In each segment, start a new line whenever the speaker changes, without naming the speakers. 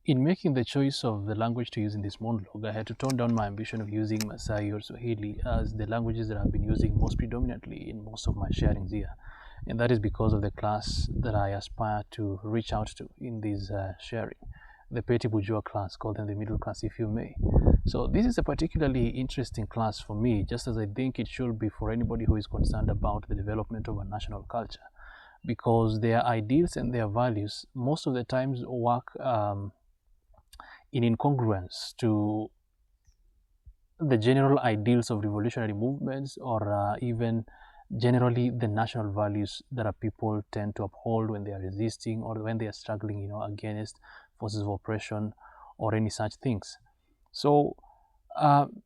In making the choice of the language to use in this monologue, I had to tone down my ambition of using Masai or Swahili as the languages that I've been using most predominantly in most of my sharings here. And that is because of the class that I aspire to reach out to in this sharing, the petty bourgeois class, call them the middle class if you may. So this is a particularly interesting class for me, just as I think it should be for anybody who is concerned about the development of a national culture, because their ideals and their values most of the times work in incongruence to the general ideals of revolutionary movements, or even generally the national values that our people tend to uphold when they are resisting or when they are struggling, against forces of oppression or any such things. So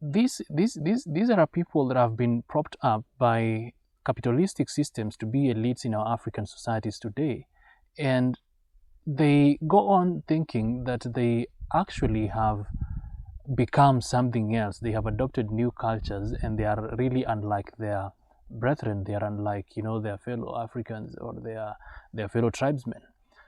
these are people that have been propped up by capitalistic systems to be elites in our African societies today, and they go on thinking that they actually have become something else. They have adopted new cultures, and they are really unlike their brethren. They are unlike, their fellow Africans or their fellow tribesmen.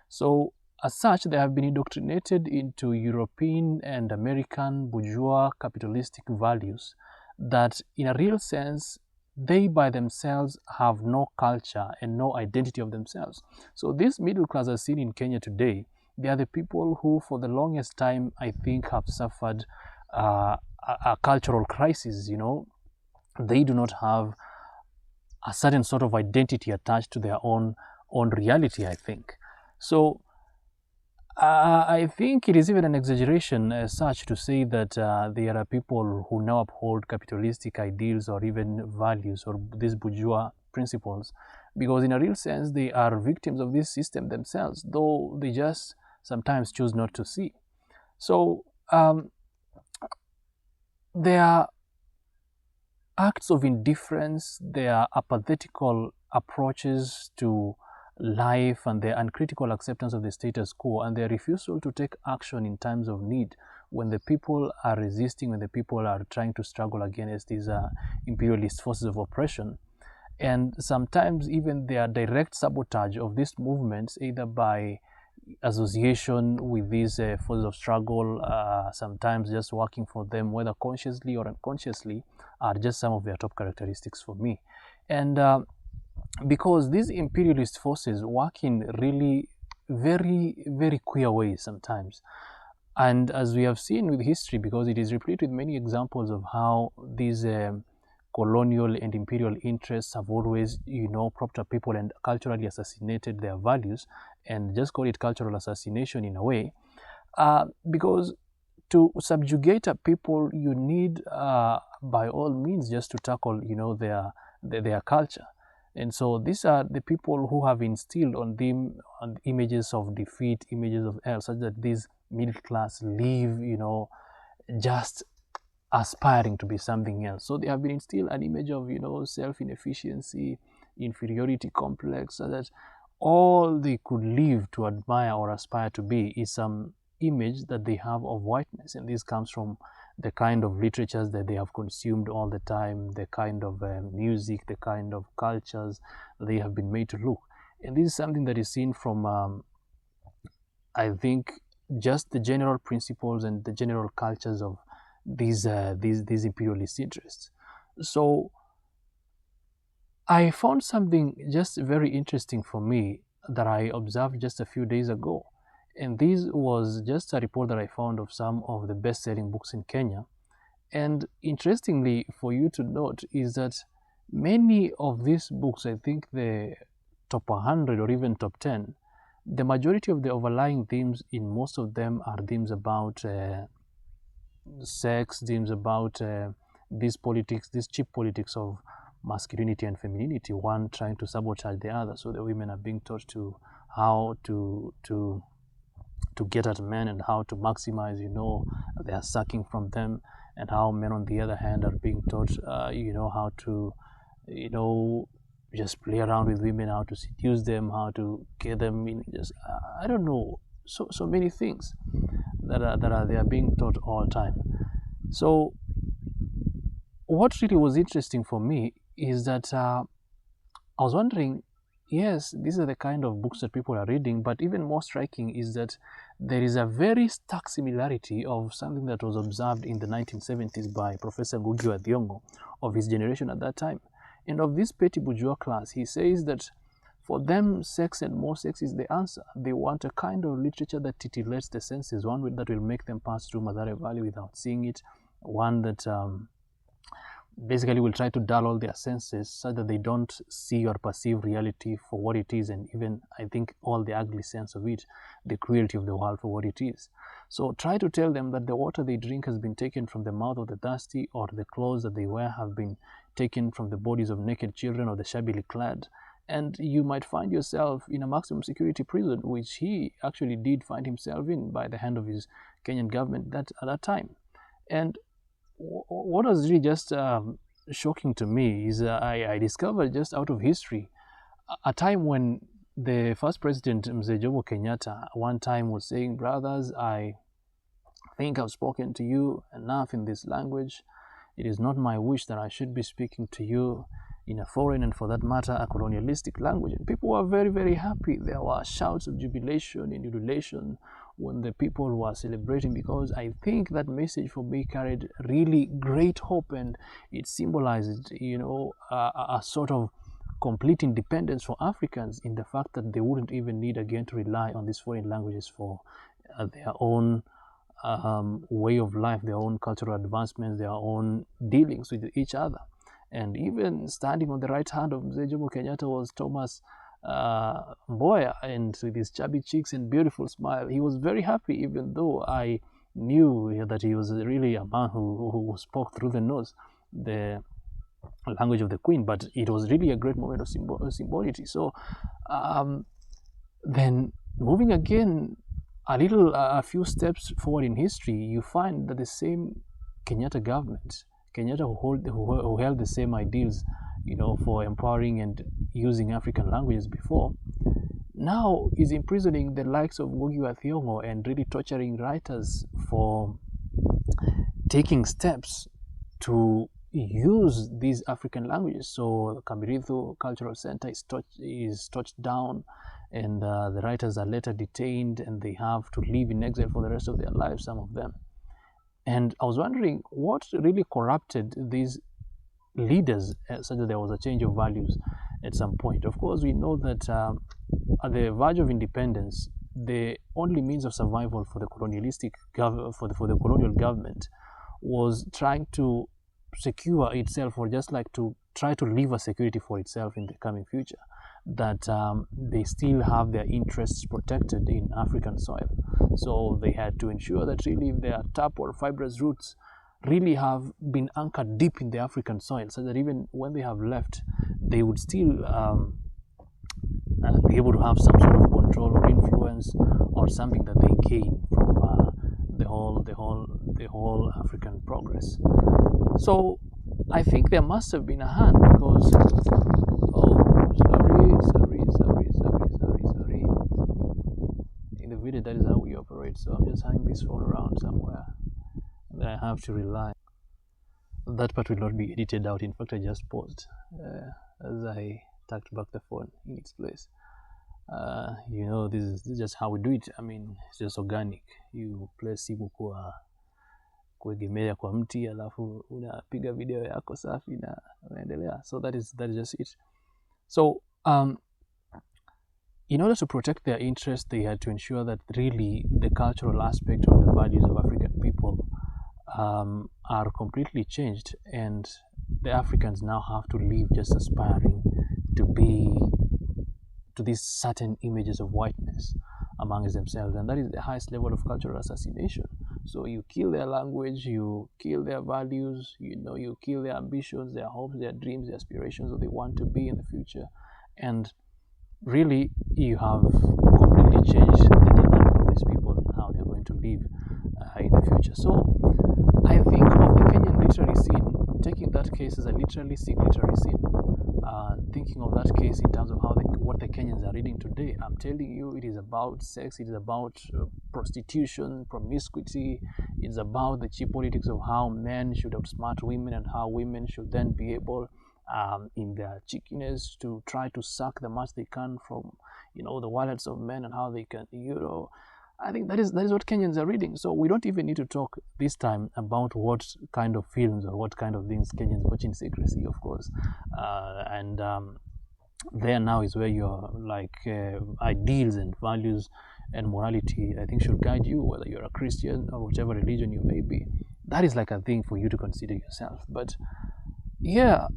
So as such, they have been indoctrinated into European and American bourgeois capitalistic values that, in a real sense, they by themselves have no culture and no identity of themselves. So this middle class as seen in Kenya today, they are the people who for the longest time I think have suffered a cultural crisis. They do not have a certain sort of identity attached to their own reality, I think. So I think it is even an exaggeration as such to say that there are people who now uphold capitalistic ideals or even values or these bourgeois principles, because in a real sense they are victims of this system themselves, though they just sometimes choose not to see. So their acts of indifference, their apathetical approaches to life, and their uncritical acceptance of the status quo, and their refusal to take action in times of need when the people are resisting, when the people are trying to struggle against these imperialist forces of oppression, and sometimes even their direct sabotage of these movements, either by association with these forces of struggle, sometimes just working for them, whether consciously or unconsciously, are just some of their top characteristics for me. And because these imperialist forces work in really very, very queer ways sometimes. And as we have seen with history, because it is replete with many examples of how these colonial and imperial interests have always, propped up people and culturally assassinated their values, and just call it cultural assassination in a way, because to subjugate a people, you need, by all means, just to tackle, their culture. And so these are the people who have instilled on them images of defeat, images of hell, such that these middle class live, just aspiring to be something else. So they have been instilled an image of, self-inefficiency, inferiority complex, so that all they could live to admire or aspire to be is some image that they have of whiteness. And this comes from the kind of literatures that they have consumed all the time, the kind of music, the kind of cultures they have been made to look. And this is something that is seen from, I think, just the general principles and the general cultures of these imperialist interests. So I found something just very interesting for me that I observed just a few days ago. And this was just a report that I found of some of the best-selling books in Kenya. And interestingly for you to note is that many of these books, I think the top 100 or even top 10, the majority of the overlying themes in most of them are themes about sex, themes about these politics, this cheap politics of masculinity and femininity, one trying to sabotage the other. So the women are being taught to how to get at men and how to maximize, their sucking from them, and how men on the other hand are being taught, how to, just play around with women, how to seduce them, how to get them in, just I don't know, so many things that they are being taught all the time. So what really was interesting for me is that I was wondering, yes, these are the kind of books that people are reading, but even more striking is that there is a very stark similarity of something that was observed in the 1970s by Professor Ngugi wa Thiong'o of his generation at that time. And of this petty bourgeois class, he says that for them, sex and more sex is the answer. They want a kind of literature that titillates the senses, one that will make them pass through Mathare Valley without seeing it, one that basically will try to dull all their senses so that they don't see or perceive reality for what it is, and even, I think, all the ugly sense of it, the cruelty of the world for what it is. So try to tell them that the water they drink has been taken from the mouth of the thirsty, or the clothes that they wear have been taken from the bodies of naked children or the shabbily clad. And you might find yourself in a maximum security prison, which he actually did find himself in by the hand of his Kenyan government at that time. And what was really just shocking to me is I discovered just out of history a time when the first president, Mzee Jomo Kenyatta, one time was saying, brothers, I think I've spoken to you enough in this language. It is not my wish that I should be speaking to you in a foreign, and for that matter, a colonialistic language. And people were very, very happy. There were shouts of jubilation and ululation when the people were celebrating, because I think that message for me carried really great hope, and it symbolized, a sort of complete independence for Africans, in the fact that they wouldn't even need again to rely on these foreign languages for their own way of life, their own cultural advancements, their own dealings with each other. And even standing on the right hand of Mzee Jomo Kenyatta was Thomas Mboya, and with his chubby cheeks and beautiful smile, he was very happy, even though I knew that he was really a man who spoke through the nose the language of the Queen. But it was really a great moment of symbolicity. So then moving again a few steps forward in history, you find that the same Kenyatta government, Kenyatta who held the same ideals, for empowering and using African languages before, now is imprisoning the likes of Ngugi wa Thiong'o and really torturing writers for taking steps to use these African languages. So Kamirithu Cultural Center is touched down, and the writers are later detained, and they have to live in exile for the rest of their lives, some of them. And I was wondering what really corrupted these leaders such that there was a change of values at some point. Of course, we know that at the verge of independence, the only means of survival for the for the colonial government was trying to secure itself, or just like to try to leave a security for itself in the coming future, that they still have their interests protected in African soil. So they had to ensure that really their tough or fibrous roots really have been anchored deep in the African soil, so that even when they have left, they would still be able to have some sort of control or influence, or something that they gain from the whole African progress. So I think there must have been a hand, because sorry. In the video, that is how we operate. So I'm just hanging this phone around somewhere, and then I have to rely. That part will not be edited out. In fact, I just paused as I tucked back the phone in its place. This is just how we do it. I mean, it's just organic. You place simu kuegemea kwa mti, alafu unapiga video yako safi na unaendelea. So that is just it. So in order to protect their interests, they had to ensure that really the cultural aspect or the values of African people are completely changed, and the Africans now have to live just aspiring to these certain images of whiteness amongst themselves, and that is the highest level of cultural assassination. So you kill their language, you kill their values, you kill their ambitions, their hopes, their dreams, their aspirations, what they want to be in the future, and really you have completely changed the dynamic of these people and how they're going to live in the future. So I think of the Kenyan literary scene, taking that case as a literalistic literary scene, thinking of that case in terms of what the Kenyans are reading today. I'm telling you, it is about sex, it is about prostitution, promiscuity, it's about the cheap politics of how men should outsmart women, and how women should then be able, in their cheekiness, to try to suck the much they can from, the wallets of men, and how they can, I think that is what Kenyans are reading. So we don't even need to talk this time about what kind of films or what kind of things Kenyans watch in secrecy, of course. There now is where your ideals and values and morality, I think, should guide you, whether you're a Christian or whichever religion you may be. That is like a thing for you to consider yourself. But yeah,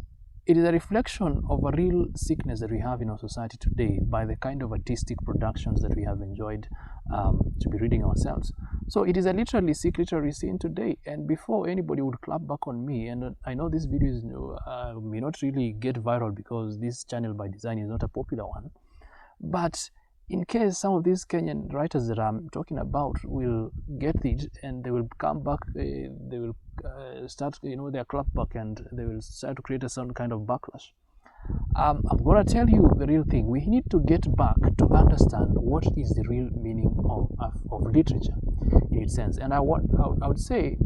it is a reflection of a real sickness that we have in our society today by the kind of artistic productions that we have enjoyed to be reading ourselves. So it is a literally sick literary scene today. And before anybody would clap back on me, and I know this video may not really get viral because this channel by design is not a popular one, but in case some of these Kenyan writers that I'm talking about will get it and they will come back, they will start, their clapback, and they will start to create some kind of backlash. I'm going to tell you the real thing. We need to get back to understand what is the real meaning of literature in its sense. And I would say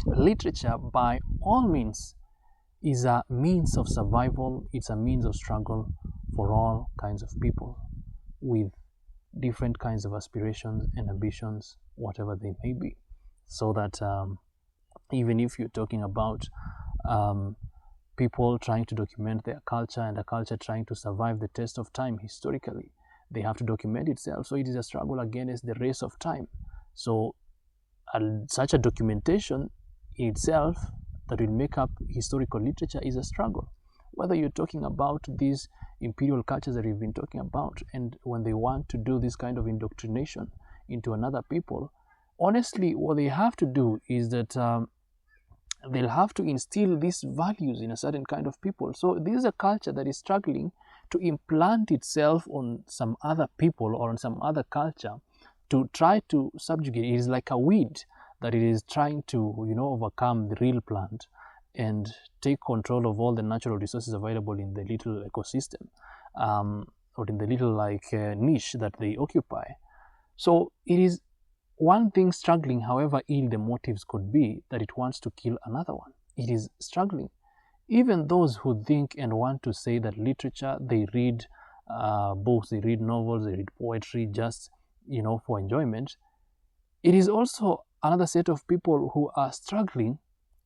literature, by all means, is a means of survival. It's a means of struggle for all kinds of people with different kinds of aspirations and ambitions, whatever they may be. So that even if you're talking about people trying to document their culture and a culture trying to survive the test of time historically, they have to document itself. So it is a struggle against the race of time. So such a documentation in itself that will make up historical literature is a struggle. Whether you're talking about these imperial cultures that we've been talking about, and when they want to do this kind of indoctrination into another people, honestly, what they have to do is that they'll have to instill these values in a certain kind of people. So this is a culture that is struggling to implant itself on some other people or on some other culture to try to subjugate. It is like a weed that it is trying to, overcome the real plant and take control of all the natural resources available in the little ecosystem, or in the little niche that they occupy. So it is one thing struggling, however ill the motives could be, that it wants to kill another one. It is struggling. Even those who think and want to say that literature, they read books, they read novels, they read poetry just, for enjoyment, it is also another set of people who are struggling,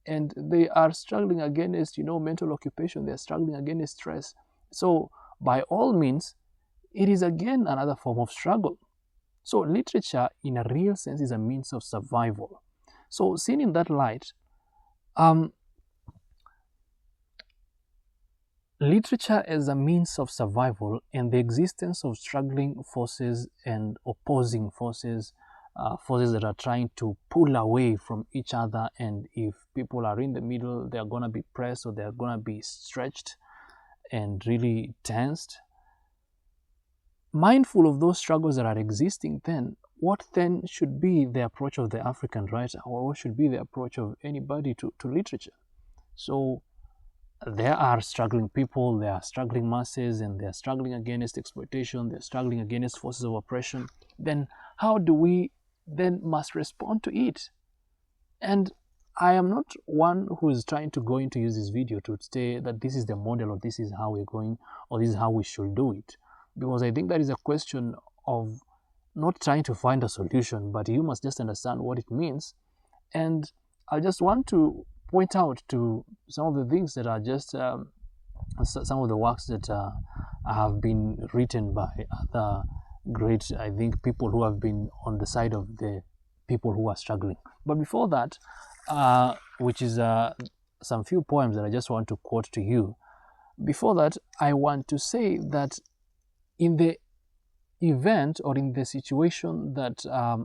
and they are struggling against, mental occupation. They are struggling against stress. So by all means, it is again another form of struggle. So literature, in a real sense, is a means of survival. So seen in that light, literature as a means of survival and the existence of struggling forces and opposing forces, forces that are trying to pull away from each other, and if people are in the middle, they're going to be pressed or they're going to be stretched and really tensed. Mindful of those struggles that are existing, then what then should be the approach of the African writer, or what should be the approach of anybody to literature? So there are struggling people, there are struggling masses, and they're struggling against exploitation, they're struggling against forces of oppression. Then how do we then must respond to it? And I am not one who is trying to go into use this video to say that this is the model, or this is how we're going, or this is how we should do it. Because I think that is a question of not trying to find a solution, but you must just understand what it means. And I just want to point out to some of the things that are just some of the works that have been written by other great, I think, people who have been on the side of the people who are struggling. But before that, which is some few poems that I just want to quote to you. Before that, I want to say that in the event, or in the situation that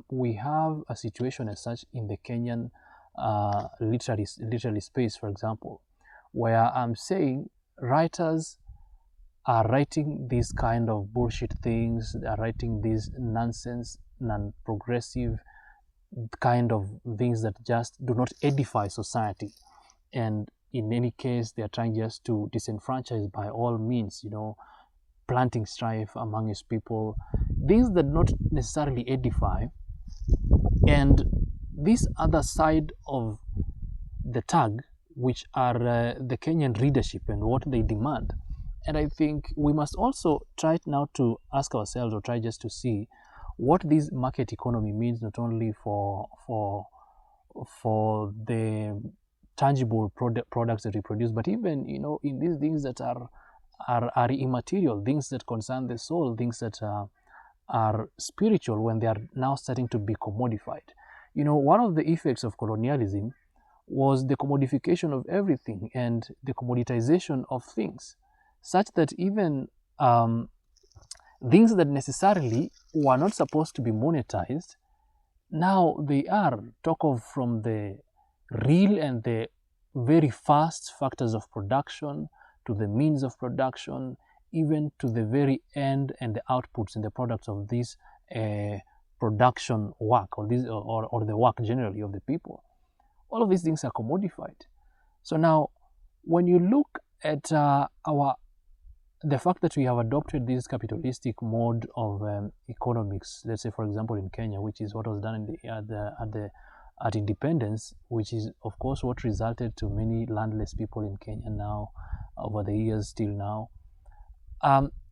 we have a situation as such in the Kenyan literary space, for example, where I'm saying writers are writing these kind of bullshit things, they are writing these nonsense, non-progressive kind of things that just do not edify society, and in any case they are trying just to disenfranchise by all means, planting strife among his people, things that not necessarily edify. And this other side of the tag, which are the Kenyan readership and what they demand. And I think we must also try now to ask ourselves, or try just to see what this market economy means not only for the tangible products that we produce, but even, you know, in these things that are immaterial, things that concern the soul, things that are spiritual, when they are now starting to be commodified. You know, one of the effects of colonialism was the commodification of everything and the commoditization of things, such that even things that necessarily were not supposed to be monetized, now they are. Talk of from the real and the very fast factors of production, to the means of production, even to the very end and the outputs and the products of this production work, or this or the work generally of the people. All of these things are commodified. So now, when you look at the fact that we have adopted this capitalistic mode of economics, let's say, for example, in Kenya, which is what was done in at independence, which is of course what resulted to many landless people in Kenya now, over the years still now,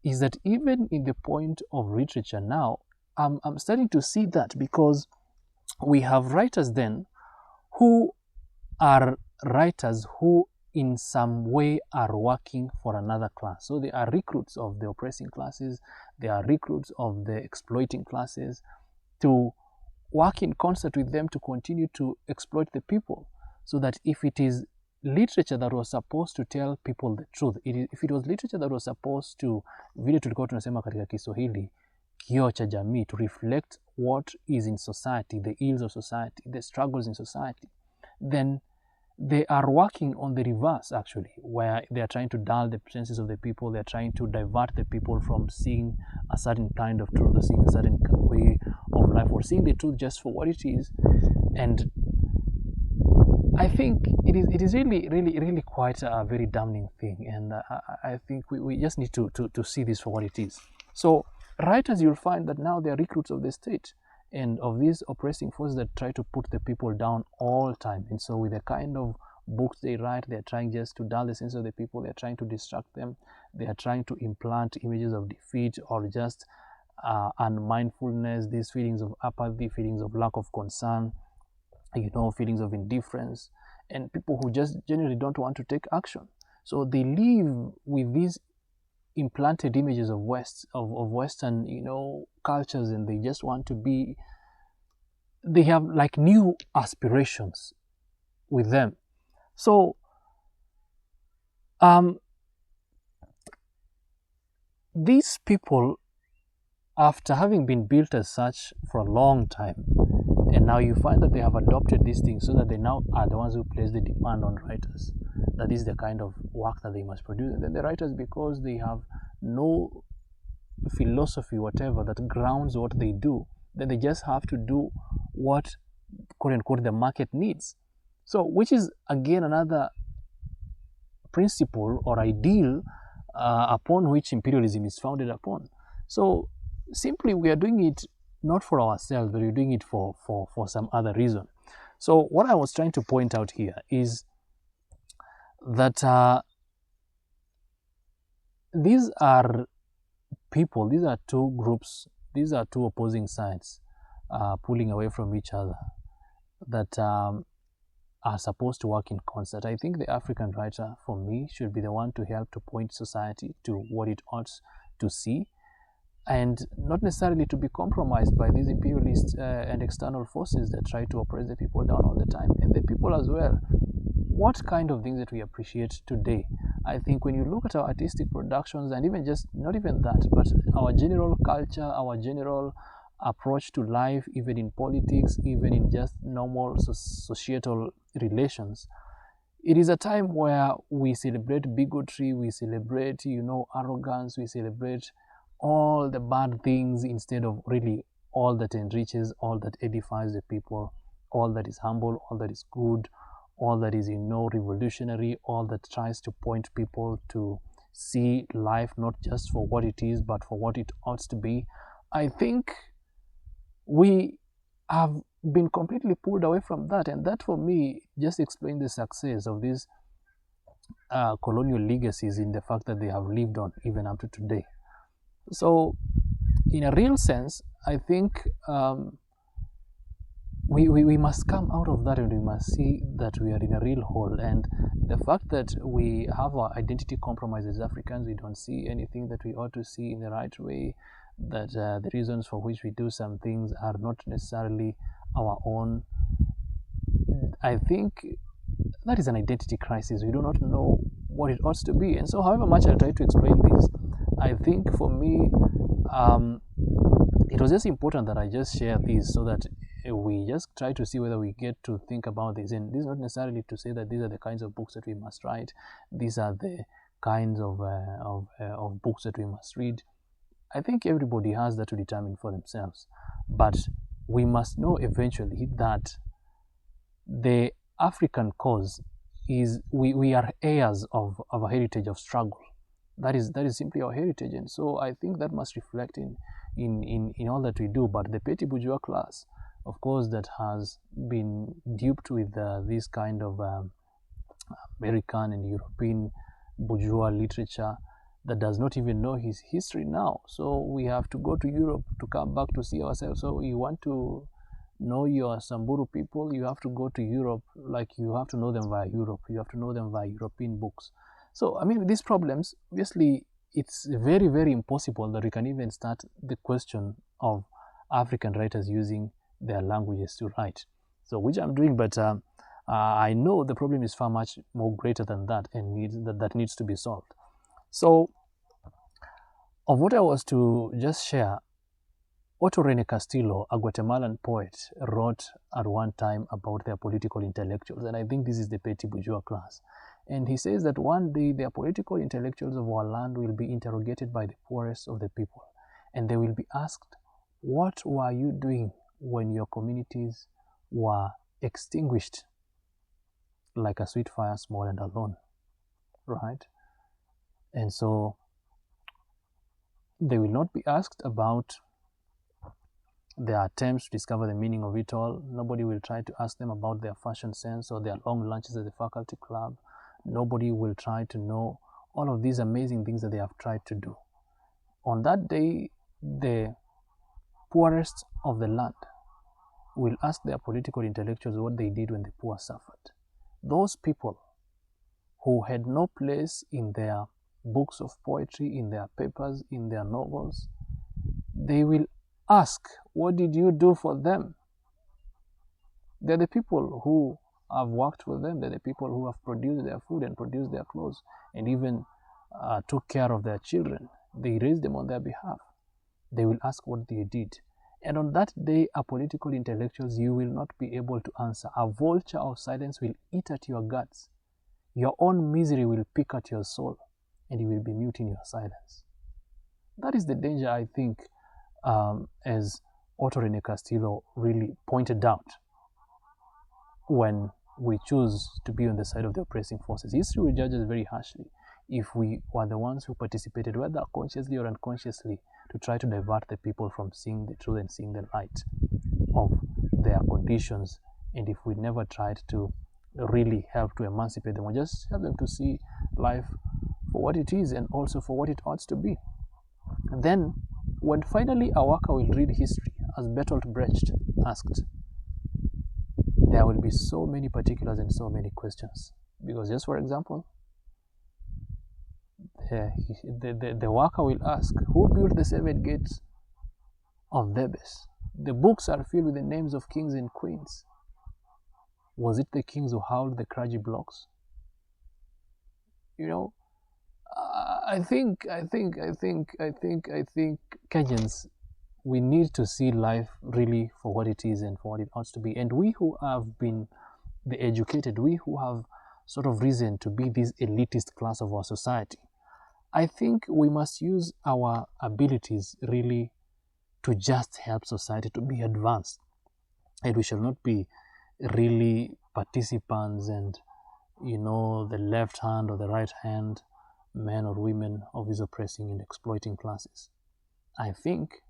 is that even in the point of literature now, I'm starting to see that, because we have writers then who are writers who in some way are working for another class. So they are recruits of the oppressing classes, they are recruits of the exploiting classes, to work in concert with them to continue to exploit the people. So that if it is literature that was supposed to tell people the truth, if it was literature that was supposed to, vile tulikuwa tunasema katika Kiswahili, kioo cha jamii, to reflect what is in society, the ills of society, the struggles in society, then they are working on the reverse, actually, where they are trying to dull the senses of the people, they are trying to divert the people from seeing a certain kind of truth, or seeing a certain way of life, or seeing the truth just for what it is. And I think it is really quite a very damning thing, and I think we just need to see this for what it is. So writers, you'll find that now they are recruits of the state and of these oppressing forces that try to put the people down all time. And so with the kind of books they write, they're trying just to dull the sense of the people, they're trying to distract them, they are trying to implant images of defeat, or just unmindfulness, these feelings of apathy, feelings of lack of concern, you know, feelings of indifference, and people who just generally don't want to take action. So they live with these implanted images of Western, you know, cultures, and they just want to be, they have like new aspirations with them. So these people, after having been built as such for a long time, and now you find that they have adopted these things, so that they now are the ones who place the demand on writers, that is the kind of work that they must produce. And then the writers, because they have no philosophy whatever that grounds what they do, then they just have to do what, quote unquote, the market needs. So which is again another principle or ideal upon which imperialism is founded upon. So simply we are doing it not for ourselves, but we're doing it for some other reason. So what I was trying to point out here is that these are people, these are two groups, these are two opposing sides pulling away from each other, that are supposed to work in concert. I think the African writer, for me, should be the one to help to point society to what it ought to see, and not necessarily to be compromised by these imperialist and external forces that try to oppress the people down all the time, and the people as well. What kind of things that we appreciate today? I think when you look at our artistic productions, and even just, not even that, but our general culture, our general approach to life, even in politics, even in just normal societal relations, it is a time where we celebrate bigotry, we celebrate, you know, arrogance, we celebrate all the bad things, instead of really all that enriches, all that edifies the people, all that is humble, all that is good, all that is, you know, revolutionary, all that tries to point people to see life not just for what it is, but for what it ought to be. I think we have been completely pulled away from that, and that for me just explains the success of these colonial legacies, in the fact that they have lived on even up to today. So in a real sense, I think we must come out of that, and we must see that we are in a real hole. And the fact that we have our identity compromised as Africans, we don't see anything that we ought to see in the right way, that the reasons for which we do some things are not necessarily our own. I think that is an identity crisis. We do not know what it ought to be. And so, however much I try to explain this, I think for me, it was just important that I just share this so that we just try to see whether we get to think about this. And this is not necessarily to say that these are the kinds of books that we must write. These are the kinds of books that we must read. I think everybody has that to determine for themselves. But we must know eventually that the African cause is we are heirs of a heritage of struggle. That is simply our heritage. And so I think that must reflect in all that we do. But the petty bourgeois class, of course, that has been duped with this kind of American and European bourgeois literature, that does not even know his history now. So we have to go to Europe to come back to see ourselves. So you want to know your Samburu people, you have to go to Europe, like you have to know them via Europe. You have to know them via European books. So, I mean, these problems, obviously, it's very, very impossible that we can even start the question of African writers using their languages to write. So, which I'm doing, but I know the problem is far much more greater than that, and that needs to be solved. So, of what I was to just share, Otto Rene Castillo, a Guatemalan poet, wrote at one time about their political intellectuals, and I think this is the petty bourgeois class. And he says that one day the political intellectuals of our land will be interrogated by the poorest of the people, and they will be asked, what were you doing when your communities were extinguished like a sweet fire, small and alone, right? And so they will not be asked about their attempts to discover the meaning of it all. Nobody will try to ask them about their fashion sense or their long lunches at the faculty club. Nobody will try to know all of these amazing things that they have tried to do. On that day, the poorest of the land will ask their political intellectuals what they did when the poor suffered. Those people who had no place in their books of poetry, in their papers, in their novels, they will ask, what did you do for them? They're the people who have worked for them. They're the people who have produced their food and produced their clothes and even took care of their children. They raised them on their behalf. They will ask what they did. And on that day, a political intellectuals, you will not be able to answer. A vulture of silence will eat at your guts. Your own misery will pick at your soul, and you will be mute in your silence. That is the danger, I think, as Otto Rene Castillo really pointed out, when we choose to be on the side of the oppressing forces. History will judge us very harshly if we were the ones who participated, whether consciously or unconsciously, to try to divert the people from seeing the truth and seeing the light of their conditions, and if we never tried to really help to emancipate them or just help them to see life for what it is and also for what it ought to be. And then, when finally a worker will read history, as Bertolt Brecht asked, there will be so many particulars and so many questions. Because just for example, the worker will ask, who built the 7 gates of Thebes? The books are filled with the names of kings and queens. Was it the kings who howled the Kraji blocks? You know, I think Kenyans, we need to see life really for what it is and for what it ought to be. And we who have been the educated, we who have sort of risen to be this elitist class of our society, I think we must use our abilities really to just help society to be advanced. And we shall not be really participants and, you know, the left hand or the right hand men or women of these oppressing and exploiting classes. I think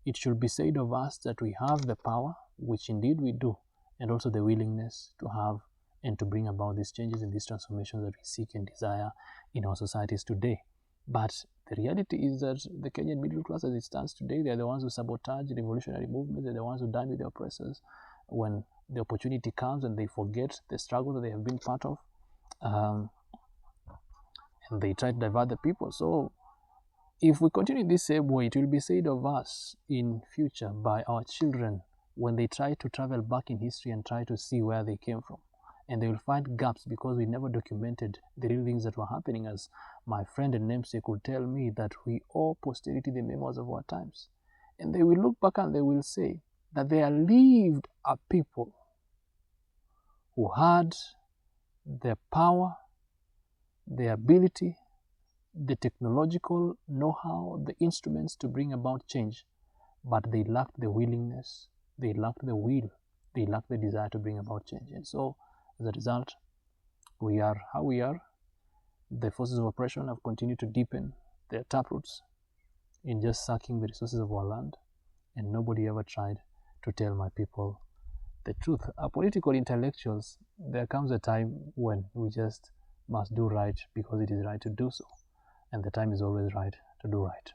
it should be said of us that we have the power, which indeed we do, and also the willingness to have and to bring about these changes and these transformations that we seek and desire in our societies today. But The reality is that the Kenyan middle class as it stands today, they're the ones who sabotage revolutionary movements, they're the ones who dine with the oppressors when the opportunity comes and they forget the struggle that they have been part of, and they try to divert the people. So if we continue this same way, it will be said of us in future by our children when they try to travel back in history and try to see where they came from. And they will find gaps because we never documented the real things that were happening. As my friend and namesake would tell me, that we owe posterity the memoirs of our times. And they will look back and they will say that there lived a people who had the power, the ability, the technological know-how, the instruments to bring about change, but they lacked the willingness, they lacked the will, they lacked the desire to bring about change. And so, as a result, we are how we are. The forces of oppression have continued to deepen their taproots in just sucking the resources of our land, and nobody ever tried to tell my people the truth. Our political intellectuals, there comes a time when we just must do right because it is right to do so, and the time is always right to do right.